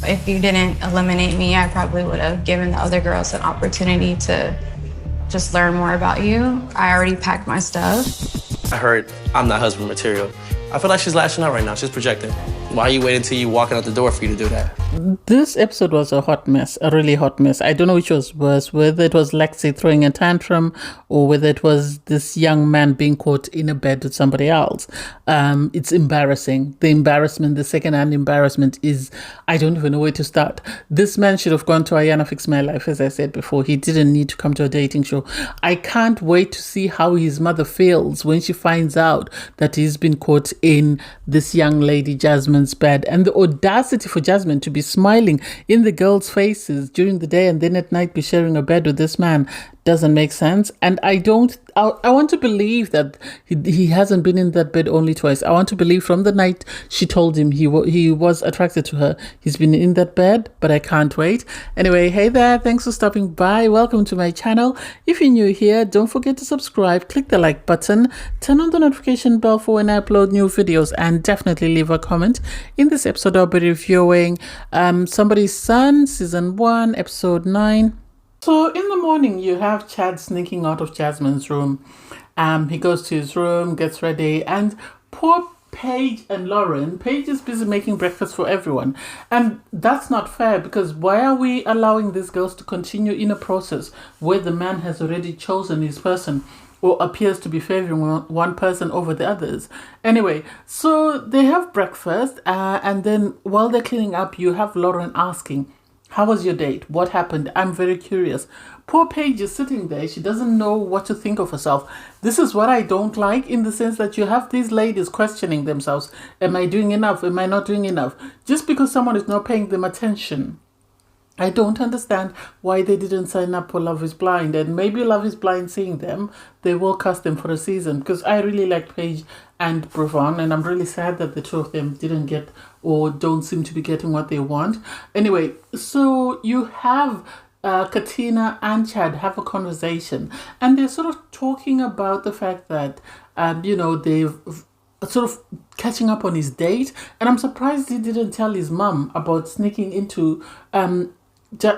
If you didn't eliminate me, I probably would have given the other girls an opportunity to just learn more about you. I already packed my stuff. I heard I'm not husband material. I feel like she's lashing out right now. She's projecting. Why are you waiting until you walking out the door for you to do that? This episode was a hot mess, a really hot mess. I don't know which was worse, whether it was Lexi throwing a tantrum or whether it was this young man being caught in a bed with somebody else. It's embarrassing. The embarrassment, the second-hand embarrassment is, I don't even know where to start. This man should have gone to Ayana Fix My Life, as I said before. He didn't need to come to a dating show. I can't wait to see how his mother feels when she finds out that he's been caught in this young lady, Jasmine's bed. And the audacity for Jasmine to be smiling in the girls' faces during the day and then at night be sharing a bed with this man doesn't make sense. And I want to believe that he hasn't been in that bed only twice. I want to believe from the night she told him he was attracted to her, he's been in that bed, but I can't wait. Anyway, hey there, thanks for stopping by. Welcome to my channel. If you're new here, don't forget to subscribe, click the like button, turn on the notification bell for when I upload new videos, and definitely leave a comment. In this episode, I'll be reviewing Somebody's Son, Season 1, Episode 9. So in the morning, you have Chad sneaking out of Jasmine's room. He goes to his room, gets ready, and poor Paige and Lauren. Paige is busy making breakfast for everyone. And that's not fair, because why are we allowing these girls to continue in a process where the man has already chosen his person or appears to be favoring one person over the others? Anyway, so they have breakfast, and then while they're cleaning up, you have Lauren asking, how was your date? What happened? I'm very curious. Poor Paige is sitting there. She doesn't know what to think of herself. This is what I don't like, in the sense that you have these ladies questioning themselves. Am I doing enough? Am I not doing enough? Just because someone is not paying them attention. I don't understand why they didn't sign up for Love is Blind. And maybe Love is Blind, seeing them, they will cast them for a season. Because I really like Paige and Brevon, and I'm really sad that the two of them didn't get or don't seem to be getting what they want. Anyway, so you have Katina and Chad have a conversation, and they're sort of talking about the fact that, they've sort of catching up on his date. And I'm surprised he didn't tell his mum about sneaking into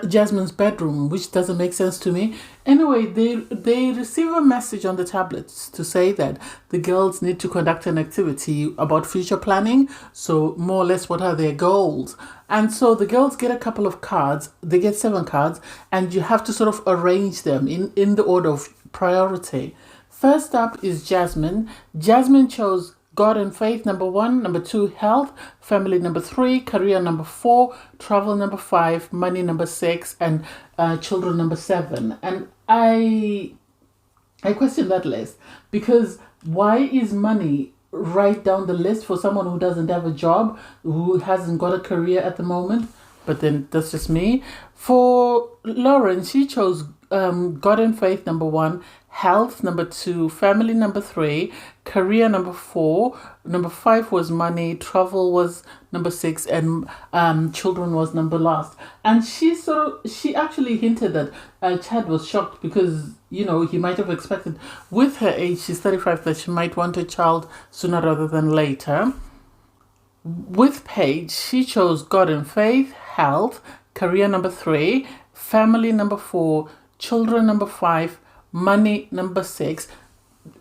Jasmine's bedroom, which doesn't make sense to me. Anyway, they receive a message on the tablets to say that the girls need to conduct an activity about future planning. So more or less, what are their goals? And so the girls get a couple of cards. They get 7 cards, and you have to sort of arrange them in the order of priority. First up is Jasmine. Jasmine chose God and faith, number 1. Number 2, health. Family, number 3. Career, number 4. Travel, number 5. Money, number 6. And children, number 7. And I question that list, because why is money right down the list for someone who doesn't have a job, who hasn't got a career at the moment? But then that's just me. For Lauren, she chose God and faith, number 1. Health, number 2. Family, number 3. Career, number 4. Number 5 was money. Travel was number 6. And children was number last. And she actually hinted that Chad was shocked, because, he might have expected, with her age, she's 35, that she might want a child sooner rather than later. With Paige, she chose God and faith, health, career, number 3. Family, number 4. Children, number 5. Money, number 6,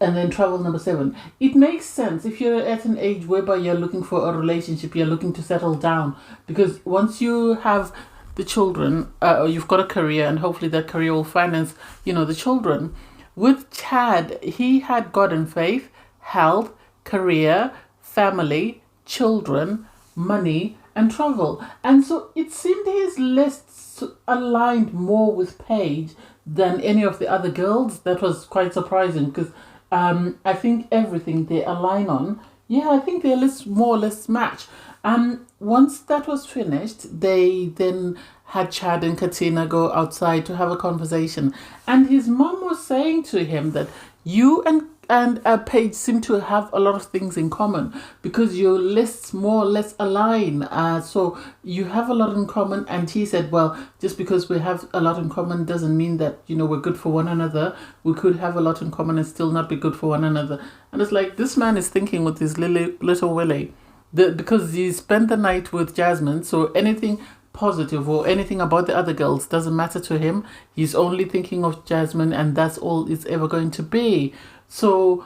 and then travel, number 7. It makes sense if you're at an age whereby you're looking for a relationship, you're looking to settle down, because once you have the children, you've got a career, and hopefully that career will finance, the children. With Chad, he had God and faith, health, career, family, children, money, and travel. And so it seemed his lists aligned more with Paige than any of the other girls. That was quite surprising, because I think everything they align on, I think their lists more or less match. Once that was finished, they then had Chad and Katina go outside to have a conversation, and his mom was saying to him that you and Paige seem to have a lot of things in common, because your lists more or less align. So you have a lot in common. And he said, well, just because we have a lot in common doesn't mean that, we're good for one another. We could have a lot in common and still not be good for one another. And it's like, this man is thinking with his little Willie. Because he spent the night with Jasmine, so anything positive or anything about the other girls doesn't matter to him. He's only thinking of Jasmine, and that's all it's ever going to be. So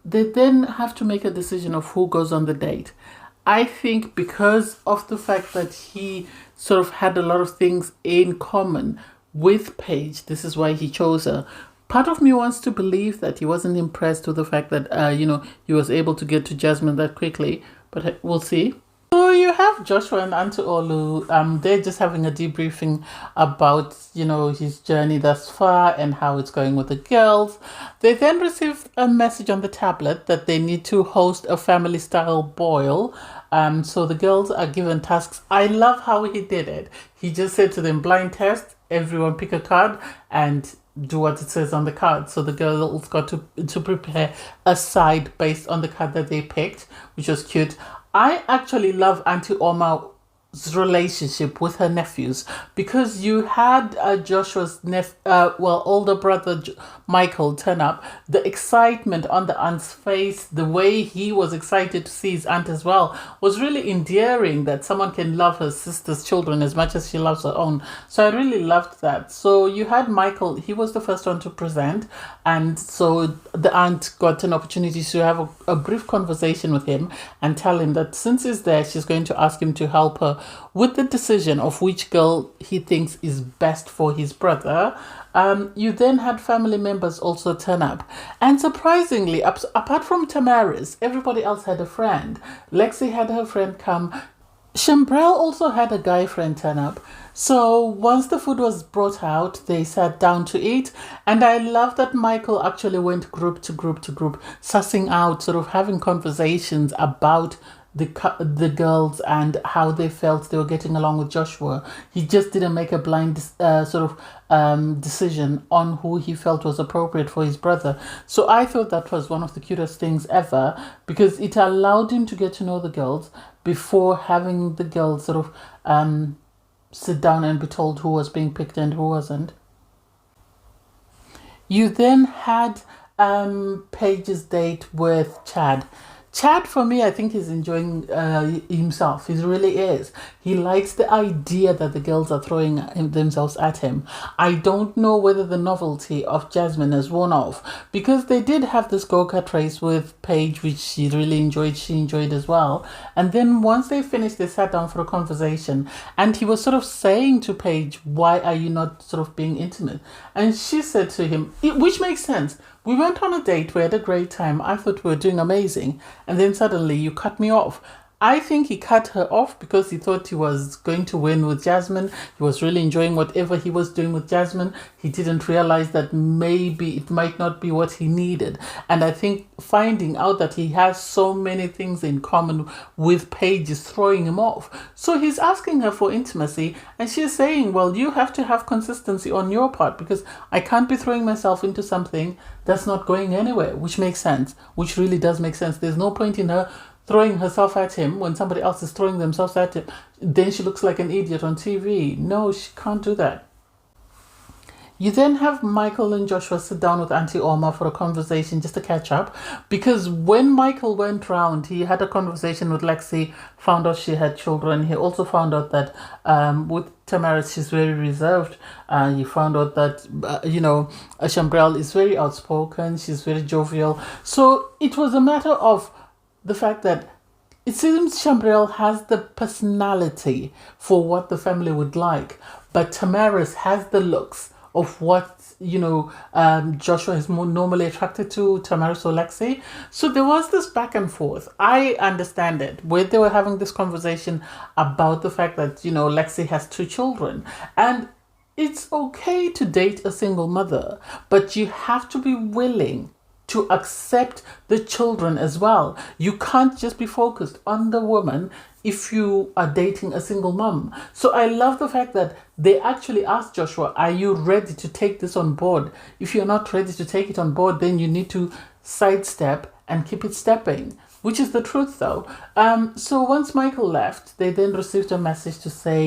they then have to make a decision of who goes on the date. I think because of the fact that he sort of had a lot of things in common with Paige, this is why he chose her. Part of me wants to believe that he wasn't impressed with the fact that, he was able to get to Jasmine that quickly, but we'll see. So you have Joshua and Auntie Olu. They're just having a debriefing about, his journey thus far and how it's going with the girls. They then received a message on the tablet that they need to host a family-style boil. So the girls are given tasks. I love how he did it. He just said to them, blind test, everyone pick a card and do what it says on the card. So the girls got to prepare a side based on the card that they picked, which was cute. I actually love Auntie Orma's relationship with her nephews, because you had Joshua's older brother Michael turn up. The excitement on the aunt's face, the way he was excited to see his aunt as well, was really endearing, that someone can love her sister's children as much as she loves her own. So I really loved that. So you had Michael, he was the first one to present, and so the aunt got an opportunity to have a brief conversation with him and tell him that since he's there, she's going to ask him to help her with the decision of which girl he thinks is best for his brother. You then had family members also turn up. And surprisingly, apart from Tamaris, everybody else had a friend. Lexi had her friend come. Shambrel also had a guy friend turn up. So once the food was brought out, they sat down to eat. And I love that Michael actually went group to group to group, sussing out, sort of having conversations about the girls and how they felt they were getting along with Joshua. He just didn't make a blind decision on who he felt was appropriate for his brother. So I thought that was one of the cutest things ever, because it allowed him to get to know the girls before having the girls sort of sit down and be told who was being picked and who wasn't. You then had Paige's date with Chad. Chad, for me, I think he's enjoying himself. He really is. He likes the idea that the girls are throwing themselves at him. I don't know whether the novelty of Jasmine has worn off, because they did have this go-kart race with Paige, which she really enjoyed. She enjoyed as well. And then once they finished, they sat down for a conversation. And he was sort of saying to Paige, why are you not sort of being intimate? And she said to him, which makes sense. We went on a date, we had a great time, I thought we were doing amazing, and then suddenly you cut me off. I think he cut her off because he thought he was going to win with Jasmine. He was really enjoying whatever he was doing with Jasmine. He didn't realize that maybe it might not be what he needed. And I think finding out that he has so many things in common with Paige is throwing him off. So he's asking her for intimacy, and she's saying, well, you have to have consistency on your part, because I can't be throwing myself into something that's not going anywhere, which makes sense, which really does make sense. There's no point in her throwing herself at him when somebody else is throwing themselves at him. Then she looks like an idiot on TV. No, she can't do that. You then have Michael and Joshua sit down with Auntie Orma for a conversation, just to catch up. Because when Michael went round, he had a conversation with Lexi, found out she had children. He also found out that with Tamaris, she's very reserved. He found out that, Shambrel is very outspoken. She's very jovial. So it was a matter of the fact that it seems Shambrel has the personality for what the family would like, but Tamaris has the looks of what Joshua is more normally attracted to, Tamaris or Lexi. So there was this back and forth. I understand it, where they were having this conversation about the fact that Lexi has 2 children, and it's okay to date a single mother, but you have to be willing to accept the children as well. You can't just be focused on the woman if you are dating a single mom. So I love the fact that they actually asked Joshua, are you ready to take this on board? If you're not ready to take it on board, then you need to sidestep and keep it stepping, which is the truth though. So once Michael left, they then received a message to say,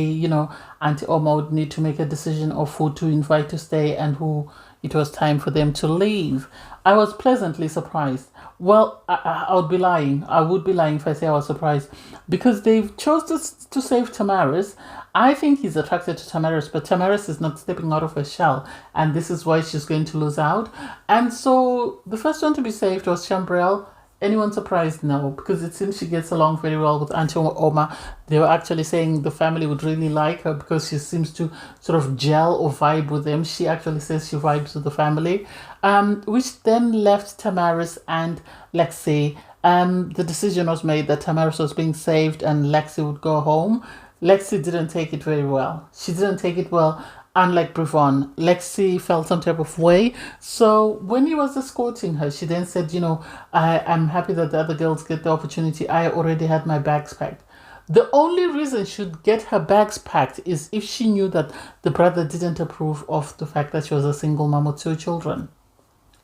Auntie Orma would need to make a decision of who to invite to stay and who it was time for them to leave. I was pleasantly surprised. Well, I would be lying. I would be lying if I say I was surprised, because they've chosen to save Tamaris. I think he's attracted to Tamaris, but Tamaris is not stepping out of her shell, and this is why she's going to lose out. And so the first one to be saved was Chambrel. Anyone surprised? No, because it seems she gets along very well with Auntie Orma. They were actually saying the family would really like her because she seems to sort of gel or vibe with them. She actually says she vibes with the family, which then left Tamaris and Lexi. The decision was made that Tamaris was being saved and Lexi would go home. Lexi didn't take it very well. She didn't take it well. Unlike Brevon, Lexi felt some type of way. So when he was escorting her, she then said, I'm happy that the other girls get the opportunity. I already had my bags packed. The only reason she'd get her bags packed is if she knew that the brother didn't approve of the fact that she was a single mom with 2 children.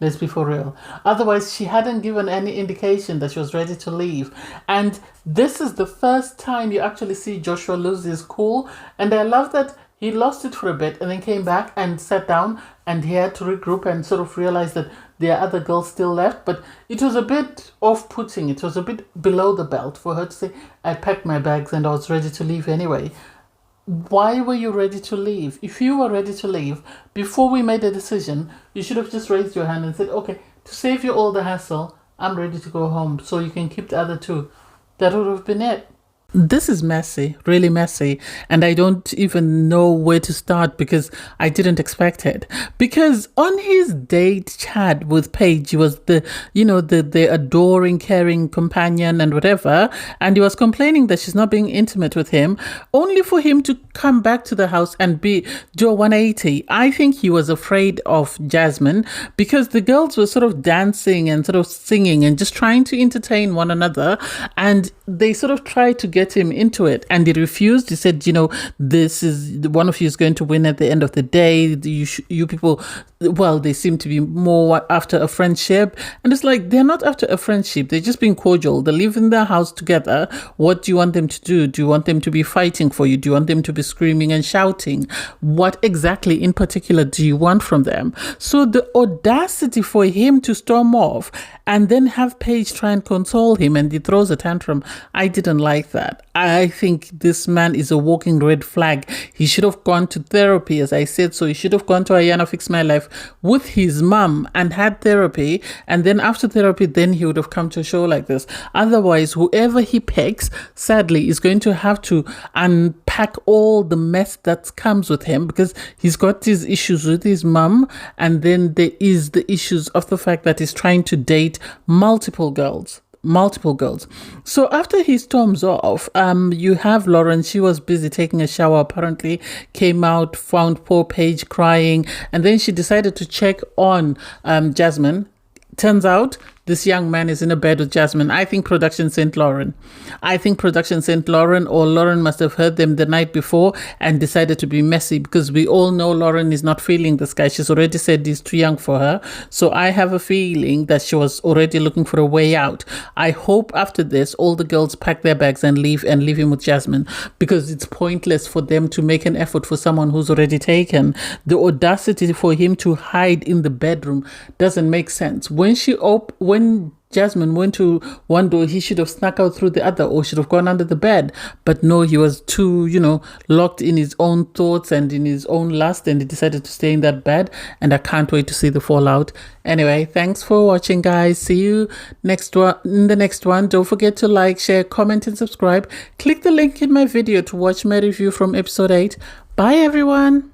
Let's be for real. Otherwise, she hadn't given any indication that she was ready to leave. And this is the first time you actually see Joshua lose his cool. And I love that he lost it for a bit and then came back and sat down and he had to regroup and sort of realize that there are other girls still left. But it was a bit off-putting. It was a bit below the belt for her to say, I packed my bags and I was ready to leave anyway. Why were you ready to leave? If you were ready to leave, before we made a decision, you should have just raised your hand and said, okay, to save you all the hassle, I'm ready to go home so you can keep the other 2. That would have been it. This is messy, really messy, and I don't even know where to start because I didn't expect it. Because on his date chat with Paige, he was the adoring, caring companion and whatever, and he was complaining that she's not being intimate with him, only for him to come back to the house and do a 180. I think he was afraid of Jasmine because the girls were sort of dancing and sort of singing and just trying to entertain one another, and they sort of tried to get him into it and he refused. He said, this is one of you is going to win at the end of the day. You people, well, they seem to be more after a friendship, and it's like they're not after a friendship, they're just being cordial. They live in their house together. What do you want them to do? Do you want them to be fighting for you? Do you want them to be screaming and shouting? What exactly in particular do you want from them? So the audacity for him to storm off and then have Paige try and console him and he throws a tantrum, I didn't like that. I think this man is a walking red flag. He should have gone to therapy, as I said. So he should have gone to Ayana Fix My Life with his mum and had therapy. And then after therapy, then he would have come to a show like this. Otherwise, whoever he picks, sadly, is going to have to unpack all the mess that comes with him because he's got his issues with his mum. And then there is the issues of the fact that he's trying to date multiple girls. So after he storms off, you have Lauren. She was busy taking a shower, apparently came out, found poor Paige crying, and then she decided to check on Jasmine. Turns out this young man is in a bed with Jasmine. I think production sent Lauren. Or Lauren must have heard them the night before and decided to be messy because we all know Lauren is not feeling this guy. She's already said he's too young for her. So I have a feeling that she was already looking for a way out. I hope after this, all the girls pack their bags and leave him with Jasmine because it's pointless for them to make an effort for someone who's already taken. The audacity for him to hide in the bedroom doesn't make sense. When Jasmine went to one door, he should have snuck out through the other or should have gone under the bed. But no, he was too, locked in his own thoughts and in his own lust, and he decided to stay in that bed. And I can't wait to see the fallout. Anyway, thanks for watching, guys. See you in the next one. Don't forget to like, share, comment, and subscribe. Click the link in my video to watch my review from episode 8. Bye, everyone.